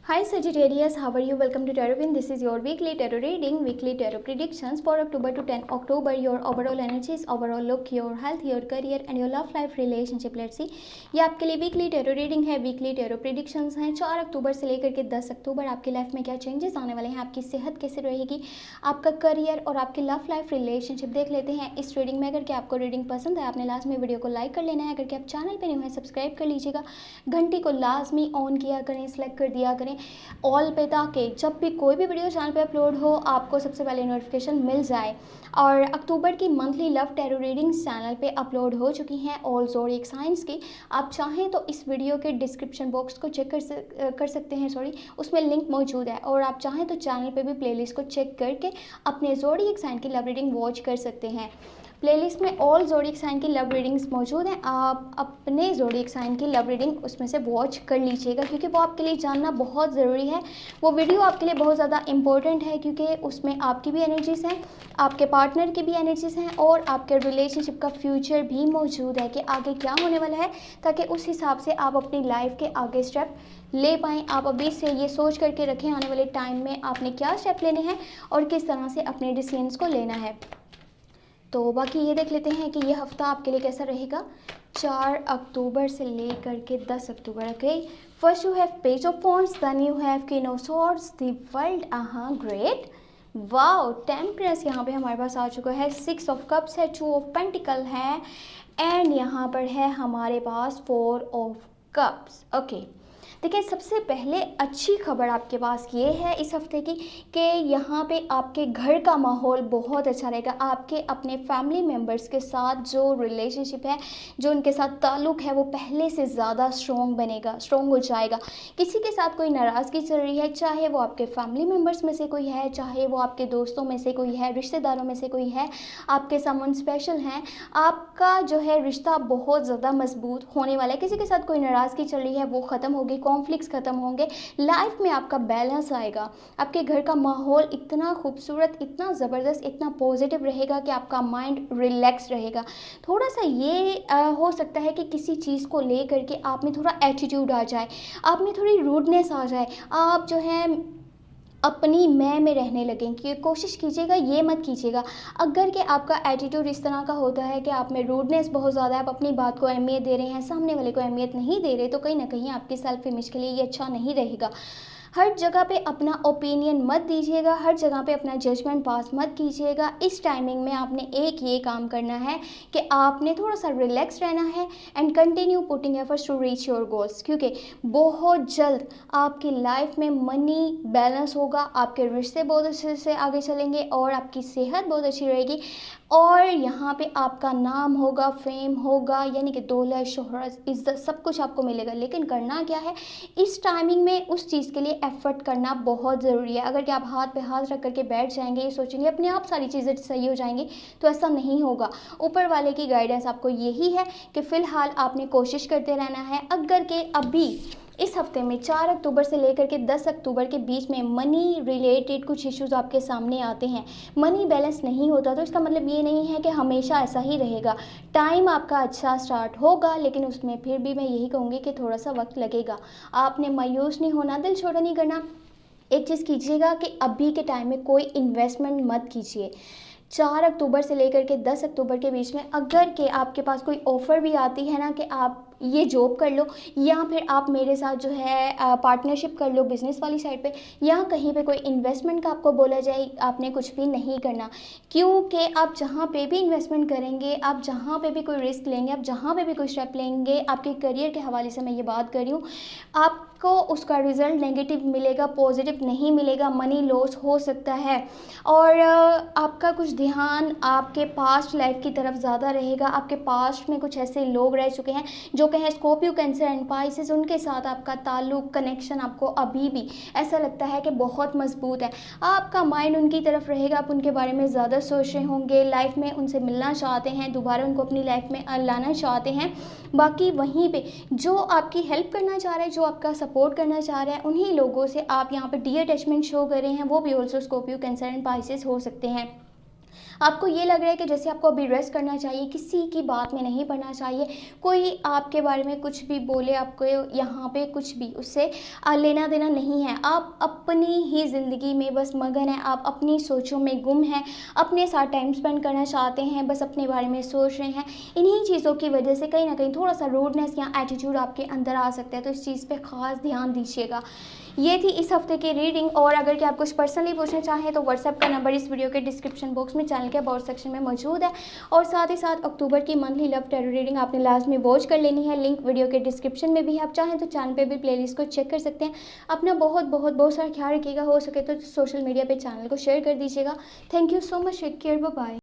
Hi Sagittarius, how are you? Welcome to Tarot. This is your weekly tarot reading, weekly tarot predictions for October to 10 October. Your overall energies, overall look, your health, your career and your love life relationship. Let's see. ये आपके लिए weekly tarot reading है, weekly tarot predictions हैं। 4 अक्टूबर से लेकर के 10 अक्टूबर आपकी life में क्या चेंजेस आने वाले हैं, आपकी सेहत कैसे रहेगी, आपका करियर और आपकी लव लाइफ रिलेशनशिप देख लेते हैं इस रीडिंग में। अगर क्या आपको रीडिंग पसंद है, आपने लास्ट में वीडियो को लाइक कर लेना है। अगर क्या आप चैनल पर न्यू है, सब्सक्राइब कर लीजिएगा, घंटी को लाजमी ऑन किया करें, सेलेक्ट कर दिया करें ऑल पे, ताकि जब भी कोई भी वीडियो चैनल पे अपलोड हो आपको सबसे पहले नोटिफिकेशन मिल जाए। और अक्टूबर की monthly love tarot readings channel पे अपलोड हो चुकी हैं ऑल ज़ोडिएक साइंस की। आप चाहें तो इस वीडियो के डिस्क्रिप्शन बॉक्स को चेक कर सकते हैं, उसमें लिंक मौजूद है। और आप चाहें तो चैनल पे भी प्लेलिस्ट को चेक करके अपने ज़ोडिएक साइन की लव रीडिंग वॉच कर सकते हैं। प्लेलिस्ट में ऑल ज़ोडिएक साइन की लव रीडिंग्स मौजूद हैं। आप अपने ज़ोडिएक साइन की लव रीडिंग उसमें से वॉच कर लीजिएगा, क्योंकि वो आपके लिए जानना बहुत ज़रूरी है। वो वीडियो आपके लिए बहुत ज़्यादा इम्पोर्टेंट है, क्योंकि उसमें आपकी भी एनर्जीज़ हैं, आपके पार्टनर की भी एनर्जीज़ हैं और आपके रिलेशनशिप का फ्यूचर भी मौजूद है कि आगे क्या होने वाला है, ताकि उस हिसाब से आप अपनी लाइफ के आगे स्टेप ले पाएँ। आप अभी से ये सोच करके रखें आने वाले टाइम में आपने क्या स्टेप लेने हैं और किस तरह से अपने डिसीजंस को लेना है। तो बाकी ये देख लेते हैं कि ये हफ्ता आपके लिए कैसा रहेगा 4 अक्टूबर से लेकर के 10 अक्टूबर। Okay, first you have page of wands, then you have king of swords, the world. Great, wow, temperance यहाँ पे हमारे पास आ चुका है, 6 ऑफ कप्स है, 2 ऑफ पेंटिकल है एंड यहाँ पर है हमारे पास 4 ऑफ कप्स। ओके, देखिए सबसे पहले अच्छी खबर आपके पास ये है इस हफ्ते की कि यहाँ पे आपके घर का माहौल बहुत अच्छा रहेगा। आपके अपने फैमिली मेम्बर्स के साथ जो रिलेशनशिप है, जो उनके साथ ताल्लुक़ है, वो पहले से ज़्यादा स्ट्रॉन्ग बनेगा, स्ट्रॉन्ग हो जाएगा। किसी के साथ कोई नाराज़गी चल रही है, चाहे वो आपके फैमिली मेम्बर्स में से कोई है, चाहे वो आपके दोस्तों में से कोई है, रिश्तेदारों में से कोई है, आपके समवन स्पेशल हैं, आपका जो है रिश्ता बहुत ज़्यादा मजबूत होने वाला है। किसी के साथ कोई नाराज़गी चल रही है वो ख़त्म होगी, कॉन्फ्लिक्ट्स ख़त्म होंगे, लाइफ में आपका बैलेंस आएगा। आपके घर का माहौल इतना खूबसूरत, इतना ज़बरदस्त, इतना पॉजिटिव रहेगा कि आपका माइंड रिलैक्स रहेगा। थोड़ा सा ये हो सकता है कि किसी चीज़ को ले करके आप में थोड़ा एटीट्यूड आ जाए, आप में थोड़ी रूडनेस आ जाए, आप जो है अपनी मैं में रहने लगें। कि कोशिश कीजिएगा, ये मत कीजिएगा। अगर कि आपका एटीट्यूड इस तरह का होता है कि आप में रूडनेस बहुत ज़्यादा है, आप अपनी बात को अहमियत दे रहे हैं, सामने वाले को अहमियत नहीं दे रहे, तो कहीं ना कहीं आपकी सेल्फ इमेज के लिए ये अच्छा नहीं रहेगा। हर जगह पे अपना ओपिनियन मत दीजिएगा, हर जगह पे अपना जजमेंट पास मत कीजिएगा। इस टाइमिंग में आपने एक ये काम करना है कि आपने थोड़ा सा रिलैक्स रहना है and continue putting efforts to reach your goals, क्योंकि बहुत जल्द आपकी लाइफ में मनी बैलेंस होगा, आपके रिश्ते बहुत अच्छे से आगे चलेंगे और आपकी सेहत बहुत अच्छी रहेगी। और यहाँ पे आपका नाम होगा, फेम होगा, यानी कि दौलत, शोहरत, इज्जत, सब कुछ आपको मिलेगा। लेकिन करना क्या है, इस टाइमिंग में उस चीज़ के लिए एफर्ट करना बहुत ज़रूरी है। अगर कि आप हाथ पे हाथ रख करके बैठ जाएंगे, ये सोचेंगे अपने आप सारी चीज़ें सही हो जाएंगी, तो ऐसा नहीं होगा। ऊपर वाले की गाइडेंस आपको यही है कि फ़िलहाल आपने कोशिश करते रहना है। अगर कि अभी इस हफ्ते में 4 अक्टूबर से लेकर के 10 अक्टूबर के बीच में मनी रिलेटेड कुछ इश्यूज आपके सामने आते हैं, मनी बैलेंस नहीं होता, तो इसका मतलब ये नहीं है कि हमेशा ऐसा ही रहेगा। टाइम आपका अच्छा स्टार्ट होगा, लेकिन उसमें फिर भी मैं यही कहूँगी कि थोड़ा सा वक्त लगेगा। आपने मायूस नहीं होना, दिल छोटा नहीं करना। एक चीज़ कीजिएगा कि अभी के टाइम में कोई इन्वेस्टमेंट मत कीजिए। 4 अक्टूबर से लेकर के 10 अक्टूबर के बीच में अगर के आपके पास कोई ऑफ़र भी आती है ना कि आप ये जॉब कर लो या फिर आप मेरे साथ जो है पार्टनरशिप कर लो बिज़नेस वाली साइड पे, या कहीं पे कोई इन्वेस्टमेंट का आपको बोला जाए, आपने कुछ भी नहीं करना। क्योंकि आप जहाँ पे भी इन्वेस्टमेंट करेंगे, आप जहाँ पे भी कोई रिस्क लेंगे, आप जहाँ पे भी कोई स्टेप लेंगे, आपके करियर के हवाले से मैं ये बात कर रही हूँ, आपको उसका रिज़ल्ट नेगेटिव मिलेगा, पॉजिटिव नहीं मिलेगा, मनी लॉस हो सकता है। और आपका कुछ ध्यान आपके पास्ट लाइफ की तरफ ज़्यादा रहेगा। आपके पास्ट में कुछ ऐसे लोग रह चुके हैं जो कि हैं स्कॉर्पियो, कैंसर एंड पाइसेस, उनके साथ आपका ताल्लुक, कनेक्शन आपको अभी भी ऐसा लगता है कि बहुत मजबूत है। आपका माइंड उनकी तरफ रहेगा, आप उनके बारे में ज़्यादा सोच रहे होंगे, लाइफ में उनसे मिलना चाहते हैं, दोबारा उनको अपनी लाइफ में लाना चाहते हैं। बाकी वहीं पे जो आपकी हेल्प करना चाह रहे हैं, जो आपका सपोर्ट करना चाह रहे हैं, उन्हीं लोगों से आप यहाँ पे डी अटैचमेंट शो कर रहे हैं, वो भी also Scorpio, cancer and Pisces हो सकते हैं। आपको ये लग रहा है कि जैसे आपको अभी रेस्ट करना चाहिए, किसी की बात में नहीं पड़ना चाहिए, कोई आपके बारे में कुछ भी बोले, आपको यहाँ पे कुछ भी उससे लेना देना नहीं है। आप अपनी ही ज़िंदगी में बस मगन हैं, आप अपनी सोचों में गुम हैं, अपने साथ टाइम स्पेंड करना चाहते हैं, बस अपने बारे में सोच रहे हैं। इन्हीं चीज़ों की वजह से कहीं ना कहीं थोड़ा सा रूडनेस या एटीट्यूड आपके अंदर आ सकता है, तो इस चीज़ पे ख़ास ध्यान दीजिएगा। ये थी इस हफ्ते की रीडिंग। और अगर कि आप कुछ पर्सनली पूछना चाहें तो व्हाट्सएप का नंबर इस वीडियो के डिस्क्रिप्शन बॉक्स में चैनल के अबाउट सेक्शन में मौजूद है। और साथ ही साथ अक्टूबर की मंथली लव टैरो रीडिंग आपने लास्ट में वॉच कर लेनी है, लिंक वीडियो के डिस्क्रिप्शन में भी है। आप चाहें तो चैनल पे भी प्लेलिस्ट को चेक कर सकते हैं। अपना बहुत बहुत बहुत सारा ख्याल रखिएगा, हो सके तो सोशल मीडिया पे चैनल को शेयर कर दीजिएगा। Thank you so much, take care, bye bye.